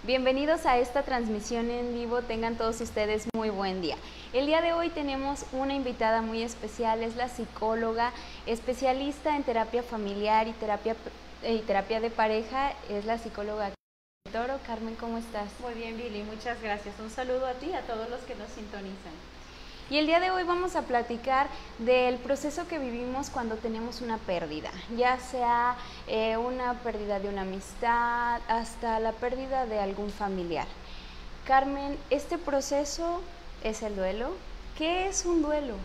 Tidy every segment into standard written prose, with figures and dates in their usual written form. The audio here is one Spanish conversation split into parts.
Bienvenidos a esta transmisión en vivo, tengan todos ustedes muy buen día. El día de hoy tenemos una invitada muy especial, es la psicóloga, especialista en terapia familiar y terapia de pareja, es la psicóloga Toro. Carmen, ¿cómo estás? Muy bien, Billy, muchas gracias. Un saludo a ti y a todos los que nos sintonizan. Y el día de hoy vamos a platicar del proceso que vivimos cuando tenemos una pérdida, ya sea una pérdida de una amistad hasta la pérdida de algún familiar. Carmen, este proceso es el duelo. ¿Qué es un duelo?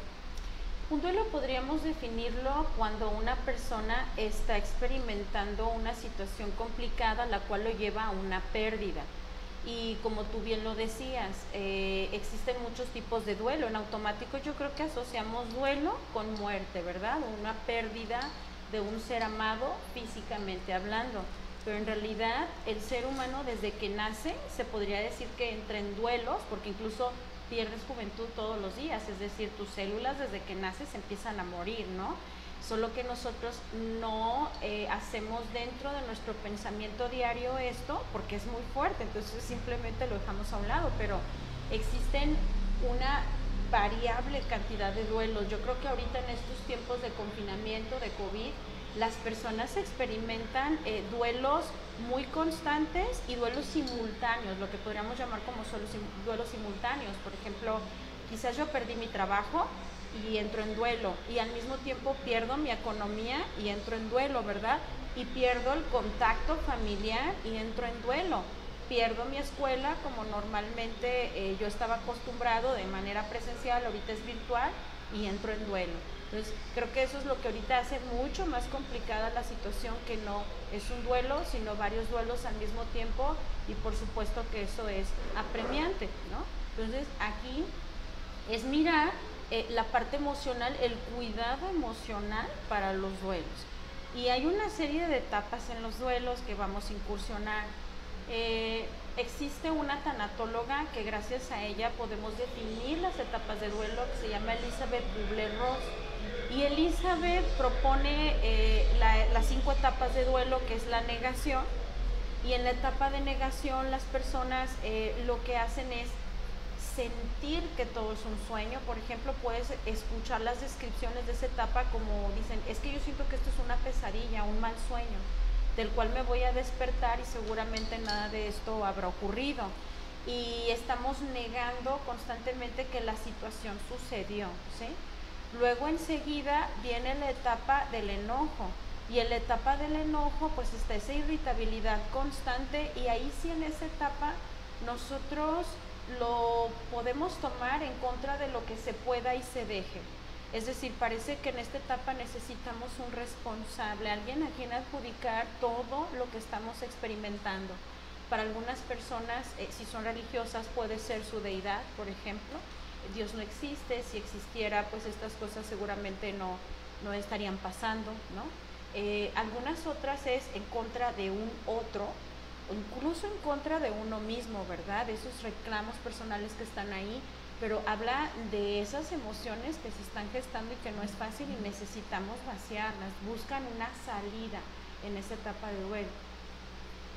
Un duelo podríamos definirlo cuando una persona está experimentando una situación complicada, la cual lo lleva a una pérdida. Y como tú bien lo decías, existen muchos tipos de duelo. En automático yo creo que asociamos duelo con muerte, ¿verdad? Una pérdida de un ser amado físicamente hablando. Pero en realidad el ser humano desde que nace se podría decir que entra en duelos, porque incluso pierdes juventud todos los días, es decir, tus células desde que naces empiezan a morir, ¿no? Solo que nosotros no hacemos dentro de nuestro pensamiento diario esto porque es muy fuerte, entonces simplemente lo dejamos a un lado, pero existen una variable cantidad de duelos. Yo creo que ahorita en estos tiempos de confinamiento, de COVID, las personas experimentan duelos muy constantes y duelos simultáneos, lo que podríamos llamar como solo duelos simultáneos. Por ejemplo, quizás yo perdí mi trabajo y entro en duelo, y al mismo tiempo pierdo mi economía y entro en duelo, ¿verdad? Y pierdo el contacto familiar y entro en duelo. Pierdo mi escuela como normalmente yo estaba acostumbrado de manera presencial, ahorita es virtual y entro en duelo. Entonces creo que eso es lo que ahorita hace mucho más complicada la situación, que no es un duelo, sino varios duelos al mismo tiempo, y por supuesto que eso es apremiante, ¿no? Entonces aquí es mirar la parte emocional, el cuidado emocional para los duelos. Y hay una serie de etapas en los duelos que vamos a incursionar. Existe una tanatóloga que gracias a ella podemos definir las etapas de duelo, que se llama Elizabeth Kubler-Ross. Y Elizabeth propone las 5 etapas de duelo, que es la negación. Y en la etapa de negación las personas lo que hacen es sentir que todo es un sueño. Por ejemplo, puedes escuchar las descripciones de esa etapa como dicen: es que yo siento que esto es una pesadilla, un mal sueño, del cual me voy a despertar y seguramente nada de esto habrá ocurrido. Y estamos negando constantemente que la situación sucedió, ¿sí? Luego enseguida viene la etapa del enojo, y en la etapa del enojo pues está esa irritabilidad constante, y ahí sí, en esa etapa nosotros lo podemos tomar en contra de lo que se pueda y se deje. Es decir, parece que en esta etapa necesitamos un responsable, alguien a quien adjudicar todo lo que estamos experimentando. Para algunas personas, si son religiosas, puede ser su deidad, por ejemplo. Dios no existe, si existiera, pues estas cosas seguramente no estarían pasando, ¿no? Algunas otras es en contra de un otro, o incluso en contra de uno mismo, ¿verdad? Esos reclamos personales que están ahí, pero habla de esas emociones que se están gestando y que no es fácil y necesitamos vaciarlas, buscan una salida en esa etapa de duelo.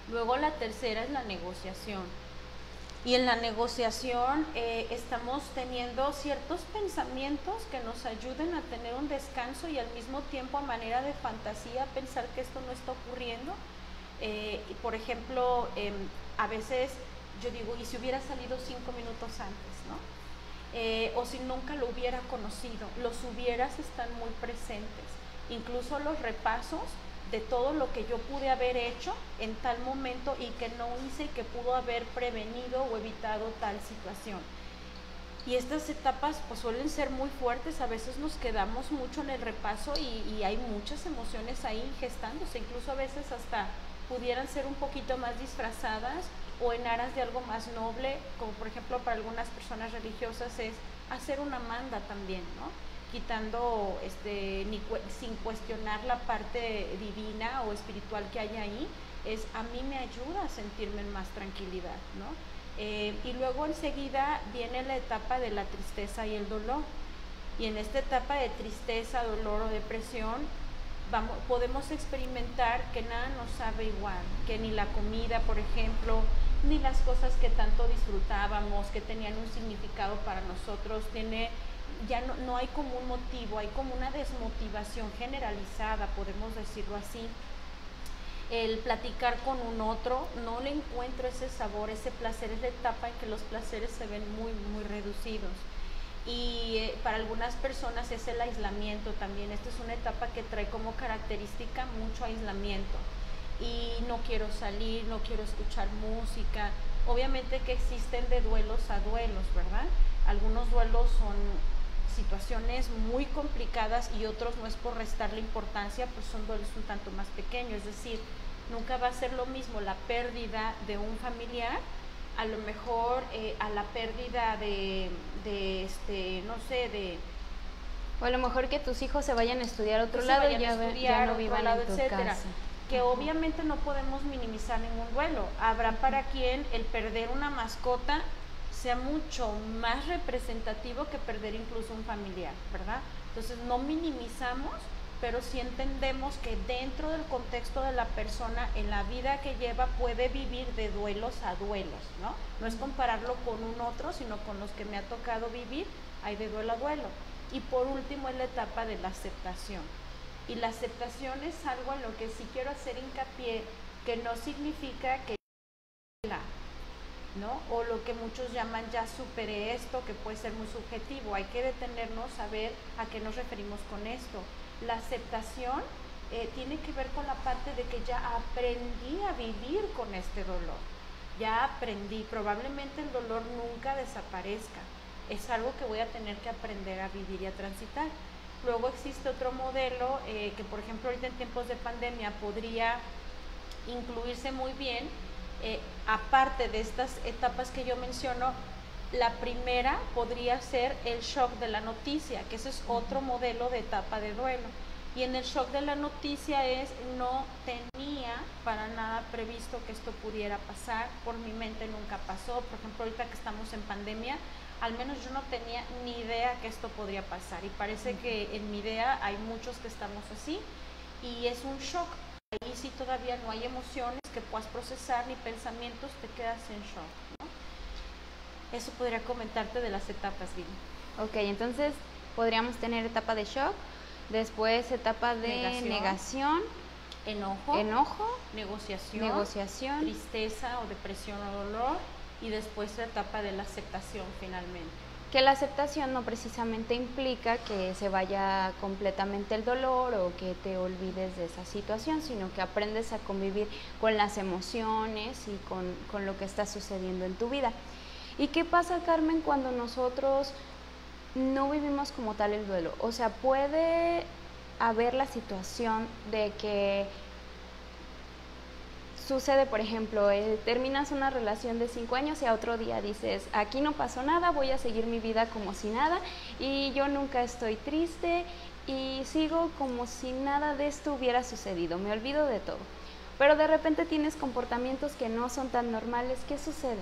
Luego la tercera es la negociación. Y en la negociación estamos teniendo ciertos pensamientos que nos ayuden a tener un descanso, y al mismo tiempo, a manera de fantasía, pensar que esto no está ocurriendo. Y por ejemplo, a veces yo digo: ¿y si hubiera salido 5 minutos antes, no? O si nunca lo hubiera conocido. Los hubieras están muy presentes, incluso los repasos de todo lo que yo pude haber hecho en tal momento y que no hice, y que pudo haber prevenido o evitado tal situación. Y estas etapas pues suelen ser muy fuertes, a veces nos quedamos mucho en el repaso y hay muchas emociones ahí gestándose, incluso a veces hasta pudieran ser un poquito más disfrazadas o en aras de algo más noble, como por ejemplo para algunas personas religiosas es hacer una manda también, ¿no? Quitando, sin cuestionar la parte divina o espiritual que hay ahí, es a mí me ayuda a sentirme en más tranquilidad, ¿no? Y luego enseguida viene la etapa de la tristeza y el dolor. Y en esta etapa de tristeza, dolor o depresión, podemos experimentar que nada nos sabe igual, que ni la comida, por ejemplo, ni las cosas que tanto disfrutábamos, que tenían un significado para nosotros, ya no hay como un motivo, hay como una desmotivación generalizada, podemos decirlo así. El platicar con un otro, no le encuentro ese sabor, ese placer, es la etapa en que los placeres se ven muy, muy reducidos. Y para algunas personas es el aislamiento también. Esta es una etapa que trae como característica mucho aislamiento. Y no quiero salir, no quiero escuchar música. Obviamente que existen de duelos a duelos, ¿verdad? Algunos duelos son situaciones muy complicadas y otros, no es por restarle importancia, pues son duelos un tanto más pequeños. Es decir, nunca va a ser lo mismo la pérdida de un familiar, a lo mejor a la pérdida no sé, o a lo mejor que tus hijos se vayan a estudiar a otro lado y ya no vivan en tu casa. Que obviamente no podemos minimizar ningún duelo. Habrá para quien el perder una mascota sea mucho más representativo que perder incluso un familiar, ¿verdad? Entonces no minimizamos, pero sí entendemos que dentro del contexto de la persona, en la vida que lleva, puede vivir de duelos a duelos, ¿no? No es compararlo con un otro, sino con los que me ha tocado vivir, hay de duelo a duelo. Y por último es la etapa de la aceptación. Y la aceptación es algo en lo que sí quiero hacer hincapié, que no significa que ¿no? O lo que muchos llaman ya superé esto, que puede ser muy subjetivo. Hay que detenernos a ver a qué nos referimos con esto. La aceptación tiene que ver con la parte de que ya aprendí a vivir con este dolor. Ya aprendí, probablemente el dolor nunca desaparezca. Es algo que voy a tener que aprender a vivir y a transitar. Luego existe otro modelo que, por ejemplo, ahorita en tiempos de pandemia podría incluirse muy bien. Aparte de estas etapas que yo menciono, la primera podría ser el shock de la noticia, que ese es otro modelo de etapa de duelo. Y en el shock de la noticia no tenía para nada previsto que esto pudiera pasar, por mi mente nunca pasó. Por ejemplo, ahorita que estamos en pandemia, al menos yo no tenía ni idea que esto podría pasar, y parece que en mi idea hay muchos que estamos así, y es un shock. Ahí sí todavía no hay emociones que puedas procesar ni pensamientos, te quedas en shock, ¿no? Eso podría comentarte de las etapas, Vini. Ok, entonces podríamos tener etapa de shock, después etapa de negación, enojo, negociación, tristeza o depresión o dolor, y después la etapa de la aceptación finalmente. Que la aceptación no precisamente implica que se vaya completamente el dolor o que te olvides de esa situación, sino que aprendes a convivir con las emociones y con lo que está sucediendo en tu vida. ¿Y qué pasa, Carmen, cuando nosotros no vivimos como tal el duelo? O sea, puede haber la situación de que sucede, por ejemplo, terminas una relación de 5 años y a otro día dices, aquí no pasó nada, voy a seguir mi vida como si nada, y yo nunca estoy triste y sigo como si nada de esto hubiera sucedido, me olvido de todo. Pero de repente tienes comportamientos que no son tan normales. ¿Qué sucede?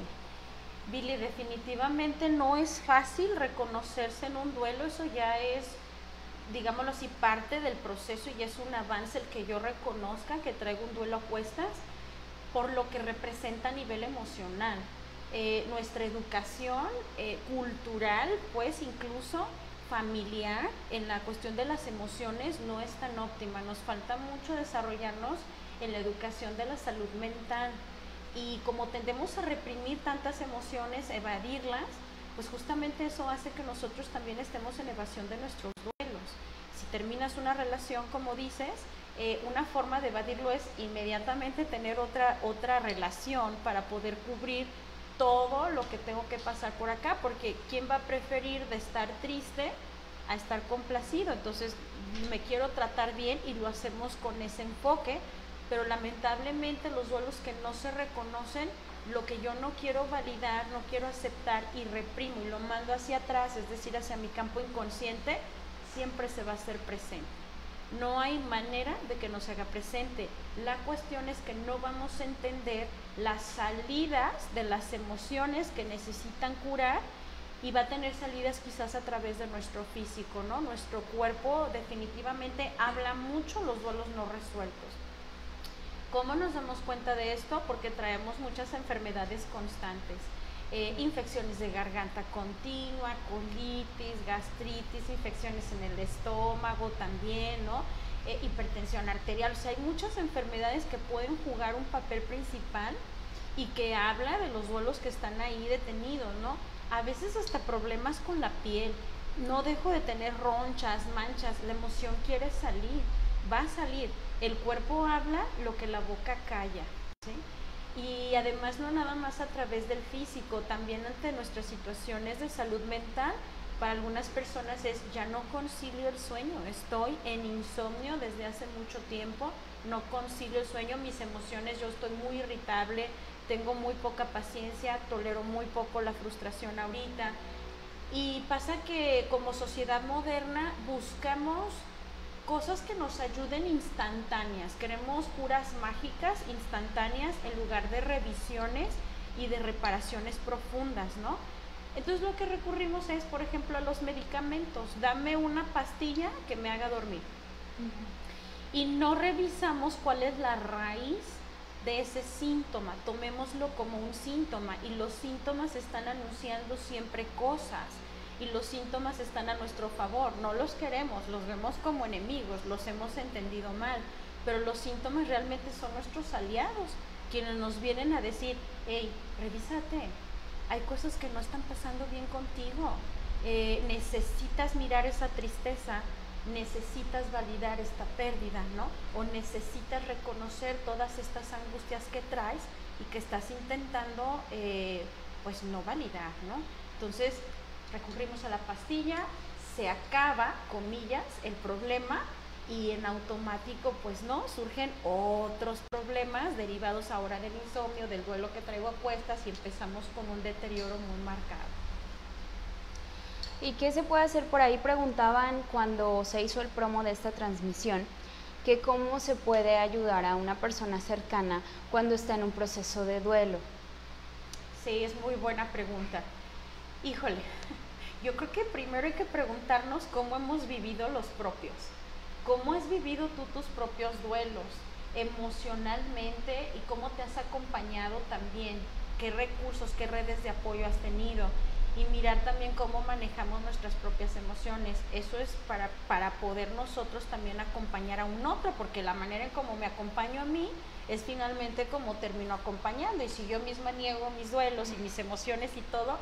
Vili, definitivamente no es fácil reconocerse en un duelo. Eso ya es, digámoslo así, parte del proceso, y es un avance el que yo reconozca que traigo un duelo a cuestas, por lo que representa a nivel emocional. Nuestra educación cultural, pues incluso familiar, en la cuestión de las emociones no es tan óptima. Nos falta mucho desarrollarnos en la educación de la salud mental, y como tendemos a reprimir tantas emociones, evadirlas, pues justamente eso hace que nosotros también estemos en evasión de nuestros duelos. Si terminas una relación, como dices, una forma de evadirlo es inmediatamente tener otra relación para poder cubrir todo lo que tengo que pasar por acá, porque ¿quién va a preferir de estar triste a estar complacido? Entonces me quiero tratar bien y lo hacemos con ese enfoque, pero lamentablemente los duelos que no se reconocen, lo que yo no quiero validar, no quiero aceptar y reprimo y lo mando hacia atrás, es decir, hacia mi campo inconsciente, siempre se va a hacer presente. No hay manera de que no se haga presente. La cuestión es que no vamos a entender las salidas de las emociones que necesitan curar, y va a tener salidas quizás a través de nuestro físico, ¿no? Nuestro cuerpo definitivamente habla mucho los duelos no resueltos. ¿Cómo nos damos cuenta de esto? Porque traemos muchas enfermedades constantes. Infecciones de garganta continua, colitis, gastritis, infecciones en el estómago también, ¿no? Hipertensión arterial, o sea, hay muchas enfermedades que pueden jugar un papel principal y que habla de los duelos que están ahí detenidos, ¿no? A veces hasta problemas con la piel, no dejo de tener ronchas, manchas, la emoción quiere salir, va a salir, el cuerpo habla lo que la boca calla, ¿sí? Y además no nada más a través del físico, también ante nuestras situaciones de salud mental. Para algunas personas es, ya no concilio el sueño, estoy en insomnio desde hace mucho tiempo, no concilio el sueño, mis emociones, yo estoy muy irritable, tengo muy poca paciencia, tolero muy poco la frustración ahorita. Y pasa que como sociedad moderna buscamos cosas que nos ayuden instantáneas, queremos curas mágicas instantáneas en lugar de revisiones y de reparaciones profundas, ¿no? Entonces lo que recurrimos es, por ejemplo, a los medicamentos. Dame una pastilla que me haga dormir. Y no revisamos cuál es la raíz de ese síntoma. Tomémoslo como un síntoma y los síntomas están anunciando siempre cosas. Y los síntomas están a nuestro favor, no los queremos, los vemos como enemigos, los hemos entendido mal, pero los síntomas realmente son nuestros aliados, quienes nos vienen a decir, hey, revísate, hay cosas que no están pasando bien contigo, necesitas mirar esa tristeza, necesitas validar esta pérdida, ¿no? O necesitas reconocer todas estas angustias que traes y que estás intentando, pues no validar, ¿no? Entonces, recurrimos a la pastilla, se acaba, comillas, el problema y en automático, pues no, surgen otros problemas derivados ahora del insomnio, del duelo que traigo a cuestas y empezamos con un deterioro muy marcado. ¿Y qué se puede hacer por ahí? Preguntaban cuando se hizo el promo de esta transmisión, que cómo se puede ayudar a una persona cercana cuando está en un proceso de duelo. Sí, es muy buena pregunta. Híjole, yo creo que primero hay que preguntarnos cómo hemos vivido los propios. ¿Cómo has vivido tú tus propios duelos emocionalmente y cómo te has acompañado también? ¿Qué recursos, qué redes de apoyo has tenido? Y mirar también cómo manejamos nuestras propias emociones. Eso es para poder nosotros también acompañar a un otro, porque la manera en cómo me acompaño a mí es finalmente como termino acompañando. Y si yo misma niego mis duelos y mis emociones y todo,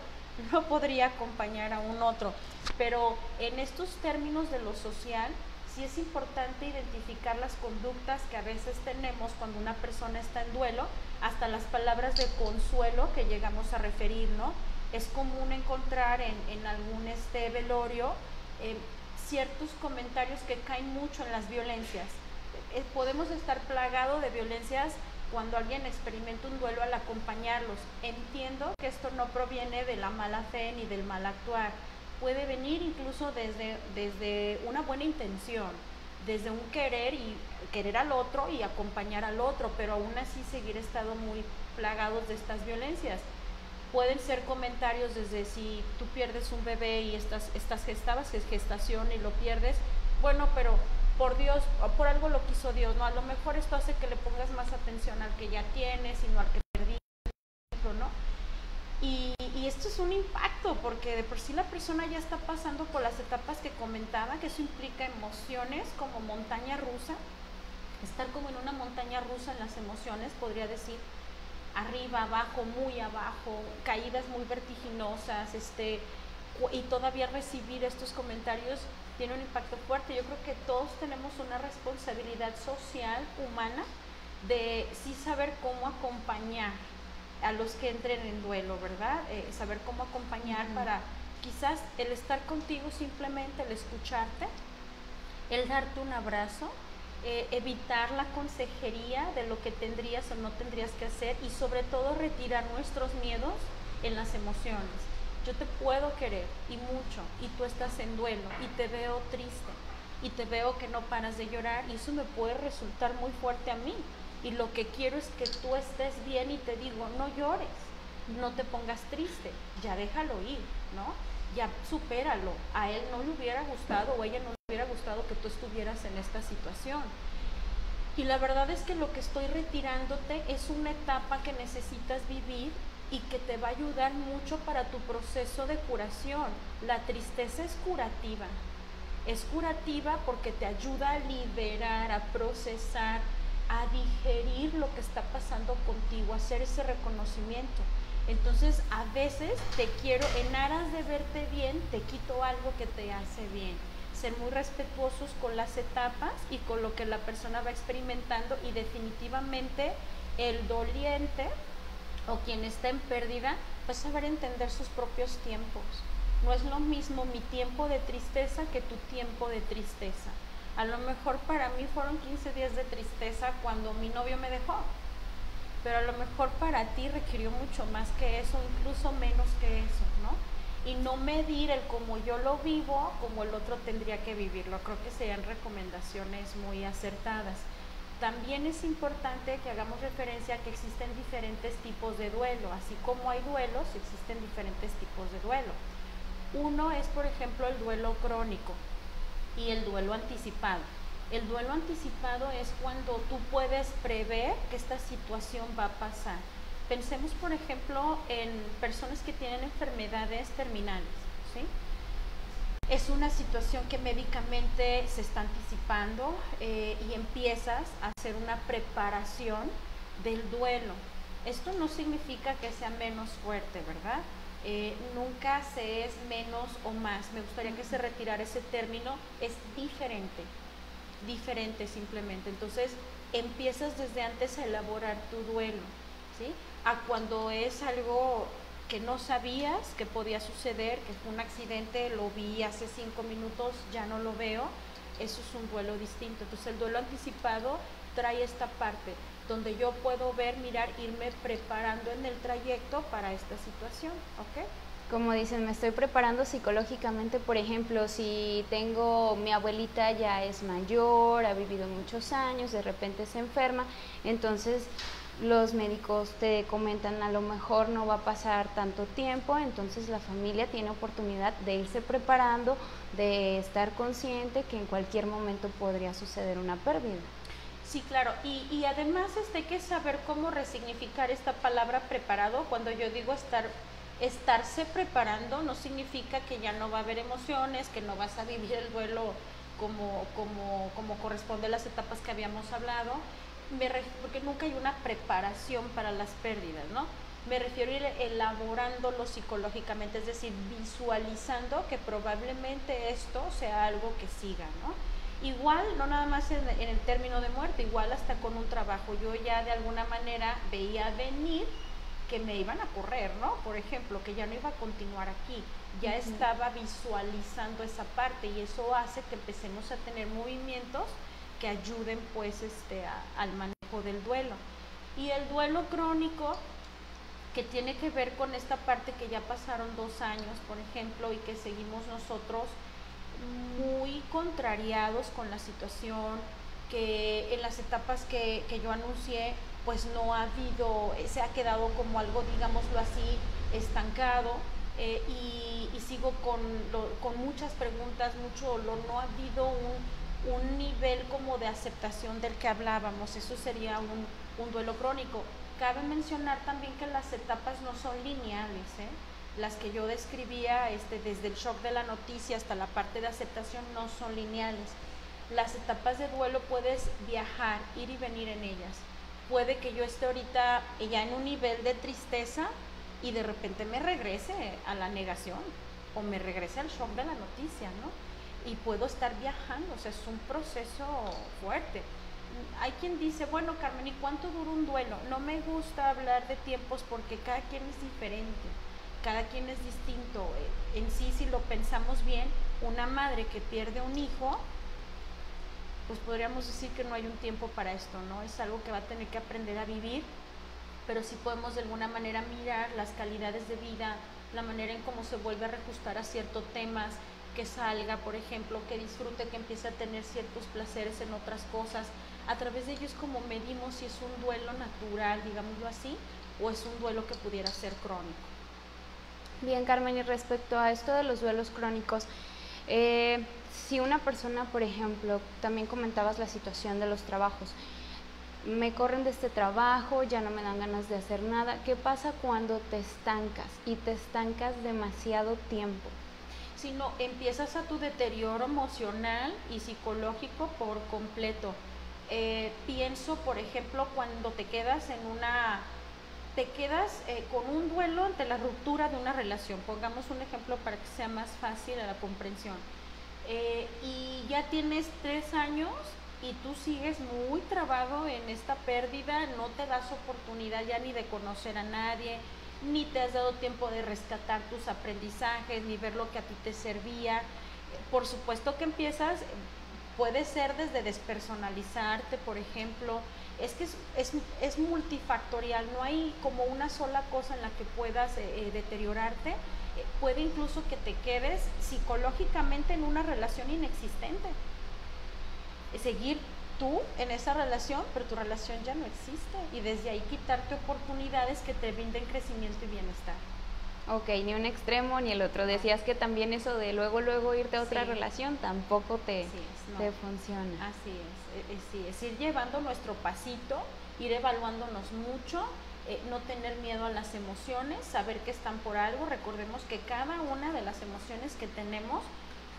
no podría acompañar a un otro. Pero en estos términos de lo social, sí es importante identificar las conductas que a veces tenemos cuando una persona está en duelo, hasta las palabras de consuelo que llegamos a referir, ¿no? Es común encontrar en algún velorio ciertos comentarios que caen mucho en las violencias. Podemos estar plagados de violencias cuando alguien experimenta un duelo al acompañarlos. Entiendo que esto no proviene de la mala fe ni del mal actuar. Puede venir incluso desde una buena intención, desde un querer y querer al otro y acompañar al otro, pero aún así seguir estando muy plagados de estas violencias. Pueden ser comentarios desde si tú pierdes un bebé y gestabas, es gestación y lo pierdes, bueno, pero por Dios, por algo lo quiso Dios, ¿no? A lo mejor esto hace que le pongas más atención al que ya tienes y no al que perdiste, ¿no? Y esto es un impacto, porque de por sí la persona ya está pasando por las etapas que comentaba, que eso implica emociones como montaña rusa, estar como en una montaña rusa en las emociones, podría decir, arriba, abajo, muy abajo, caídas muy vertiginosas, y todavía recibir estos comentarios tiene un impacto fuerte. Yo creo que todos tenemos una responsabilidad social, humana, de sí saber cómo acompañar a los que entren en duelo, ¿verdad? Saber cómo acompañar para quizás el estar contigo simplemente, el escucharte, el darte un abrazo, evitar la consejería de lo que tendrías o no tendrías que hacer y sobre todo retirar nuestros miedos en las emociones. Yo te puedo querer y mucho y tú estás en duelo y te veo triste y te veo que no paras de llorar y eso me puede resultar muy fuerte a mí y lo que quiero es que tú estés bien y te digo, no llores, no te pongas triste, ya déjalo ir, ¿no? Ya supéralo, a él no le hubiera gustado o a ella no le hubiera gustado que tú estuvieras en esta situación. Y la verdad es que lo que estoy retirándote es una etapa que necesitas vivir y que te va a ayudar mucho para tu proceso de curación. La tristeza es curativa. Es curativa porque te ayuda a liberar, a procesar, a digerir lo que está pasando contigo, a hacer ese reconocimiento. Entonces, a veces te quiero, en aras de verte bien, te quito algo que te hace bien. Ser muy respetuosos con las etapas y con lo que la persona va experimentando, y definitivamente el doliente o quien está en pérdida va a saber entender sus propios tiempos. No es lo mismo mi tiempo de tristeza que tu tiempo de tristeza. A lo mejor para mí fueron 15 días de tristeza cuando mi novio me dejó, pero a lo mejor para ti requirió mucho más que eso, incluso menos que eso, ¿no? Y no medir el como yo lo vivo, como el otro tendría que vivirlo. Creo que serían recomendaciones muy acertadas. También es importante que hagamos referencia a que existen diferentes tipos de duelo. Así como hay duelos, existen diferentes tipos de duelo. Uno es, por ejemplo, el duelo crónico y el duelo anticipado. El duelo anticipado es cuando tú puedes prever que esta situación va a pasar. Pensemos, por ejemplo, en personas que tienen enfermedades terminales, ¿sí? Es una situación que médicamente se está anticipando y empiezas a hacer una preparación del duelo. Esto no significa que sea menos fuerte, ¿verdad? Nunca se es menos o más. Me gustaría que se retirara ese término. Es diferente simplemente. Entonces empiezas desde antes a elaborar tu duelo, ¿sí? A cuando es algo que no sabías que podía suceder, que fue un accidente, lo vi hace 5 minutos, ya no lo veo. Eso es un duelo distinto. Entonces el duelo anticipado trae esta parte donde yo puedo ver, mirar, irme preparando en el trayecto para esta situación, ¿ok? Como dicen, me estoy preparando psicológicamente. Por ejemplo, si tengo, mi abuelita ya es mayor, ha vivido muchos años, de repente se enferma, entonces los médicos te comentan, a lo mejor no va a pasar tanto tiempo, entonces la familia tiene oportunidad de irse preparando, de estar consciente que en cualquier momento podría suceder una pérdida. Sí, claro, y además hay que saber cómo resignificar esta palabra preparado. Cuando yo digo estarse preparando, no significa que ya no va a haber emociones, que no vas a vivir el duelo como corresponde a las etapas que habíamos hablado, porque nunca hay una preparación para las pérdidas, ¿no? Me refiero a ir elaborándolo psicológicamente, es decir, visualizando que probablemente esto sea algo que siga, ¿no? Igual, no nada más en el término de muerte, igual hasta con un trabajo. Yo ya de alguna manera veía venir que me iban a correr, ¿no? Por ejemplo, que ya no iba a continuar aquí. Ya estaba visualizando esa parte, y eso hace que empecemos a tener movimientos que ayuden pues al manejo del duelo. Y el duelo crónico, que tiene que ver con esta parte que ya pasaron 2 años, por ejemplo, y que seguimos nosotros muy contrariados con la situación, que en las etapas que yo anuncié, pues no ha habido, se ha quedado como algo, digámoslo así, estancado, y sigo con muchas preguntas, mucho dolor. No ha habido un nivel como de aceptación del que hablábamos. Eso sería un duelo crónico. Cabe mencionar también que las etapas no son lineales, Las que yo describía, desde el shock de la noticia hasta la parte de aceptación, no son lineales. Las etapas de duelo puedes viajar, ir y venir en ellas. Puede que yo esté ahorita ya en un nivel de tristeza y de repente me regrese a la negación o me regrese al shock de la noticia, ¿no? Y puedo estar viajando, o sea, es un proceso fuerte. Hay quien dice, bueno, Carmen, ¿y cuánto dura un duelo? No me gusta hablar de tiempos porque cada quien es diferente, cada quien es distinto. En sí, si lo pensamos bien, una madre que pierde un hijo, pues podríamos decir que no hay un tiempo para esto, ¿no? Es algo que va a tener que aprender a vivir, pero sí podemos de alguna manera mirar las calidades de vida, la manera en cómo se vuelve a reajustar a ciertos temas, que salga, por ejemplo, que disfrute, que empiece a tener ciertos placeres en otras cosas. A través de ello es como medimos si es un duelo natural, digámoslo así, o es un duelo que pudiera ser crónico. Bien, Carmen, y respecto a esto de los duelos crónicos, si una persona, por ejemplo, también comentabas la situación de los trabajos, me corren de este trabajo, ya no me dan ganas de hacer nada. ¿Qué pasa cuando te estancas y te estancas demasiado tiempo? Sino empiezas a tu deterioro emocional y psicológico por completo. Pienso, por ejemplo, cuando te quedas con un duelo ante la ruptura de una relación. Pongamos un ejemplo para que sea más fácil a la comprensión. Y ya tienes 3 años y tú sigues muy trabado en esta pérdida, no te das oportunidad ya ni de conocer a nadie, ni te has dado tiempo de rescatar tus aprendizajes, ni ver lo que a ti te servía. Por supuesto que empiezas, puede ser desde despersonalizarte, por ejemplo. Es que es multifactorial, no hay como una sola cosa en la que puedas deteriorarte. Puede incluso que te quedes psicológicamente en una relación inexistente. Seguir tú en esa relación, pero tu relación ya no existe, y desde ahí quitarte oportunidades que te brinden crecimiento y bienestar. Ok, ni un extremo ni el otro. Decías que también eso de luego irte a otra Sí. relación tampoco te funciona. Así es ir llevando nuestro pasito, ir evaluándonos mucho, no tener miedo a las emociones, saber que están por algo. Recordemos que cada una de las emociones que tenemos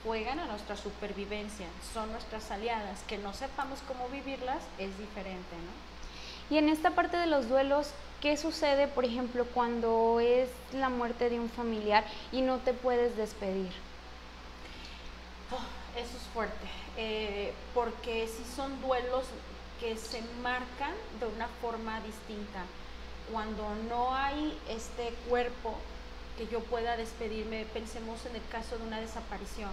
juegan a nuestra supervivencia, son nuestras aliadas. Que no sepamos cómo vivirlas es diferente, ¿no? Y en esta parte de los duelos, ¿qué sucede, por ejemplo, cuando es la muerte de un familiar y no te puedes despedir? Eso es fuerte, porque sí son duelos que se marcan de una forma distinta. Cuando no hay este cuerpo que yo pueda despedirme, pensemos en el caso de una desaparición,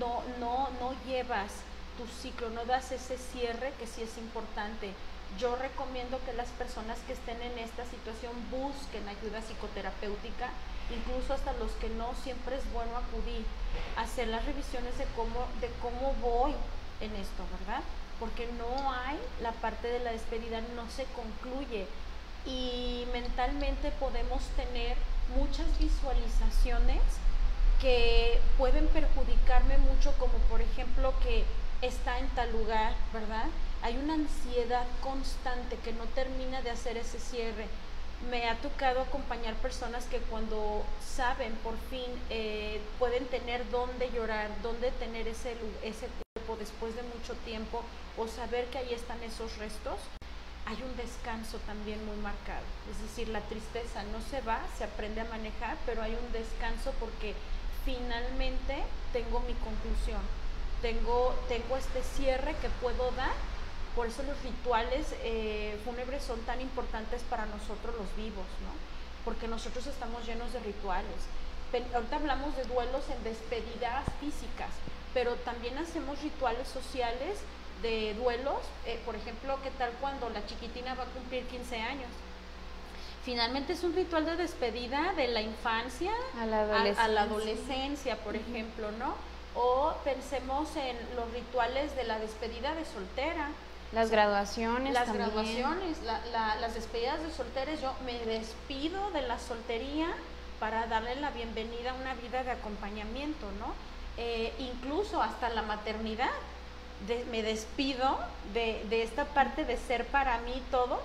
no llevas tu ciclo, no das ese cierre que sí es importante. Yo recomiendo que las personas que estén en esta situación busquen ayuda psicoterapéutica, incluso hasta los que no, siempre es bueno acudir a hacer las revisiones de cómo voy en esto, ¿verdad? Porque no hay la parte de la despedida, no se concluye, y mentalmente podemos tener muchas visualizaciones que pueden perjudicarme mucho, como por ejemplo que está en tal lugar, ¿verdad? Hay una ansiedad constante que no termina de hacer ese cierre. Me ha tocado acompañar personas que cuando saben por fin pueden tener dónde llorar, dónde tener ese cuerpo después de mucho tiempo, o saber que ahí están esos restos, hay un descanso también muy marcado. Es decir, la tristeza no se va, se aprende a manejar, pero hay un descanso porque finalmente tengo mi conclusión, tengo este cierre que puedo dar. Por eso los rituales fúnebres son tan importantes para nosotros los vivos, ¿no? Porque nosotros estamos llenos de rituales. Ahorita hablamos de duelos en despedidas físicas, pero también hacemos rituales sociales de duelos. Por ejemplo, ¿qué tal cuando la chiquitina va a cumplir 15 años? Finalmente es un ritual de despedida de la infancia a la adolescencia, por ejemplo, ¿no? O pensemos en los rituales de la despedida de soltera. Las graduaciones Las también. graduaciones, las despedidas de solteros. Yo me despido de la soltería para darle la bienvenida a una vida de acompañamiento, ¿no? Incluso hasta la maternidad. Me despido de esta parte de ser para mí todo,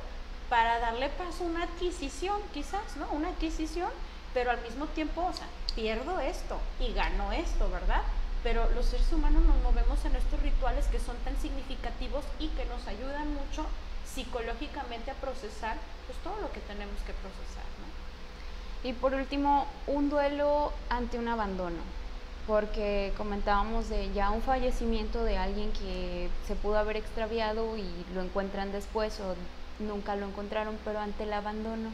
para darle paso a una adquisición, quizás, ¿no? Una adquisición, pero al mismo tiempo, o sea, pierdo esto y gano esto, ¿verdad? Pero los seres humanos nos movemos en estos rituales que son tan significativos y que nos ayudan mucho psicológicamente a procesar pues todo lo que tenemos que procesar, ¿no? Y por último, un duelo ante un abandono, porque comentábamos de ya un fallecimiento de alguien que se pudo haber extraviado y lo encuentran después o nunca lo encontraron, pero ante el abandono.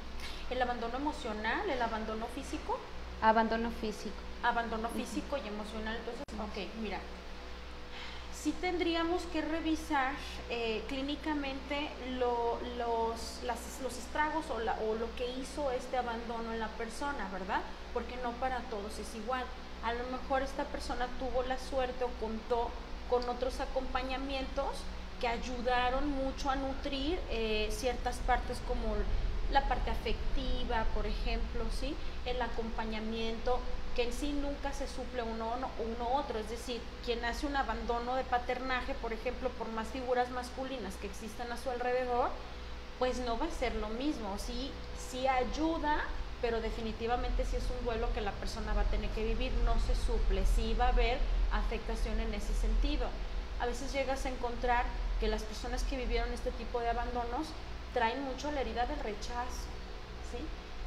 El abandono emocional, el abandono físico. Abandono físico. Abandono físico y emocional. Entonces, ok, mira, sí tendríamos que revisar clínicamente los estragos o lo que hizo este abandono en la persona, ¿verdad? Porque no para todos es igual. A lo mejor esta persona tuvo la suerte o contó con otros acompañamientos que ayudaron mucho a nutrir ciertas partes como la parte afectiva, por ejemplo, ¿sí? El acompañamiento, que en sí nunca se suple uno otro, es decir, quien hace un abandono de paternaje, por ejemplo, por más figuras masculinas que existan a su alrededor, pues no va a ser lo mismo, sí ayuda, pero definitivamente sí es un duelo que la persona va a tener que vivir, no se suple, sí va a haber afectación en ese sentido. A veces llegas a encontrar que las personas que vivieron este tipo de abandonos traen mucho la herida del rechazo, ¿sí?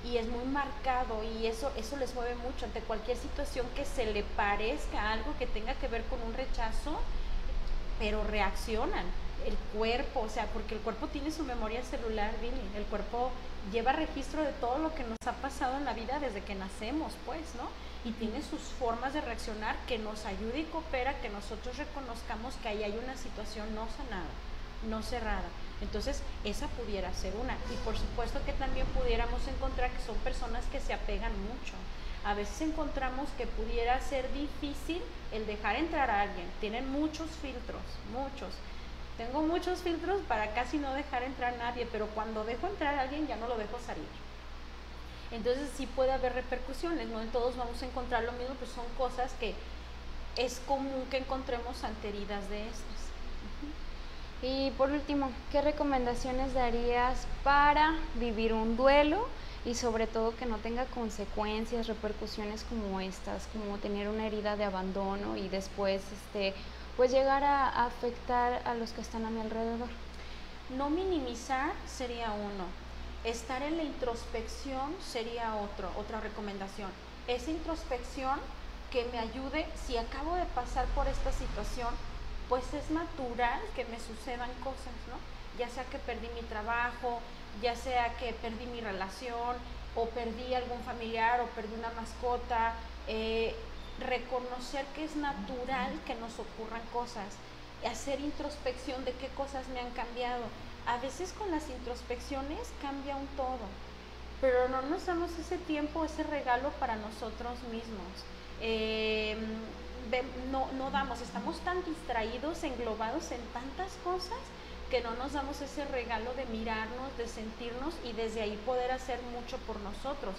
Y es muy marcado, y eso les mueve mucho ante cualquier situación que se le parezca a algo que tenga que ver con un rechazo, pero reaccionan. El cuerpo, o sea, porque el cuerpo tiene su memoria celular, Billy, el cuerpo lleva registro de todo lo que nos ha pasado en la vida desde que nacemos, pues, ¿no? Y tiene sus formas de reaccionar que nos ayuda y coopera que nosotros reconozcamos que ahí hay una situación no sanada, no cerrada. Entonces, esa pudiera ser una. Y por supuesto que también pudiéramos encontrar que son personas que se apegan mucho. A veces encontramos que pudiera ser difícil el dejar entrar a alguien. Tienen muchos filtros, muchos. Tengo muchos filtros para casi no dejar entrar a nadie, pero cuando dejo entrar a alguien ya no lo dejo salir. Entonces sí puede haber repercusiones, no en todos vamos a encontrar lo mismo, pues son cosas que es común que encontremos ante heridas de estas. Y por último, ¿qué recomendaciones darías para vivir un duelo y sobre todo que no tenga consecuencias, repercusiones como estas, como tener una herida de abandono y después pues llegar a afectar a los que están a mi alrededor? No minimizar sería uno. Estar en la introspección sería otra recomendación. Esa introspección que me ayude, si acabo de pasar por esta situación, pues es natural que me sucedan cosas, ¿no? Ya sea que perdí mi trabajo, ya sea que perdí mi relación, o perdí algún familiar, o perdí una mascota. Reconocer que es natural que nos ocurran cosas, hacer introspección de qué cosas me han cambiado. A veces con las introspecciones cambia un todo, pero no nos damos ese tiempo, ese regalo para nosotros mismos. No damos, estamos tan distraídos, englobados en tantas cosas, que no nos damos ese regalo de mirarnos, de sentirnos y desde ahí poder hacer mucho por nosotros.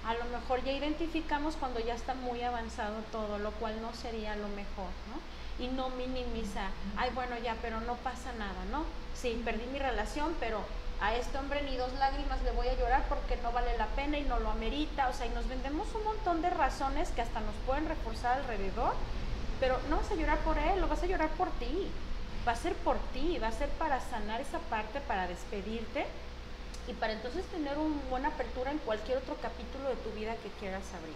A lo mejor ya identificamos cuando ya está muy avanzado todo, lo cual no sería lo mejor, ¿no? Y no minimizar, ay, bueno, ya, pero no pasa nada, ¿no? Sí, perdí mi relación, pero a este hombre ni 2 lágrimas le voy a llorar porque no vale la pena y no lo amerita. O sea, y nos vendemos un montón de razones que hasta nos pueden reforzar alrededor, pero no vas a llorar por él, lo vas a llorar por ti. Va a ser por ti, va a ser para sanar esa parte, para despedirte y para entonces tener una buena apertura en cualquier otro capítulo de tu vida que quieras abrir.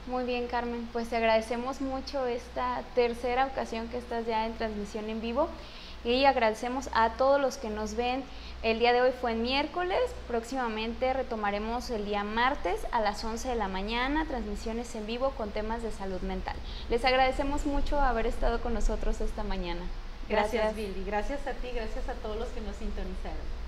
Muy bien, Carmen, pues te agradecemos mucho esta tercera ocasión que estás ya en transmisión en vivo y agradecemos a todos los que nos ven. El día de hoy fue miércoles, próximamente retomaremos el día martes a las 11 de la mañana, transmisiones en vivo con temas de salud mental. Les agradecemos mucho haber estado con nosotros esta mañana. Gracias, Billy. Gracias a ti, gracias a todos los que nos sintonizaron.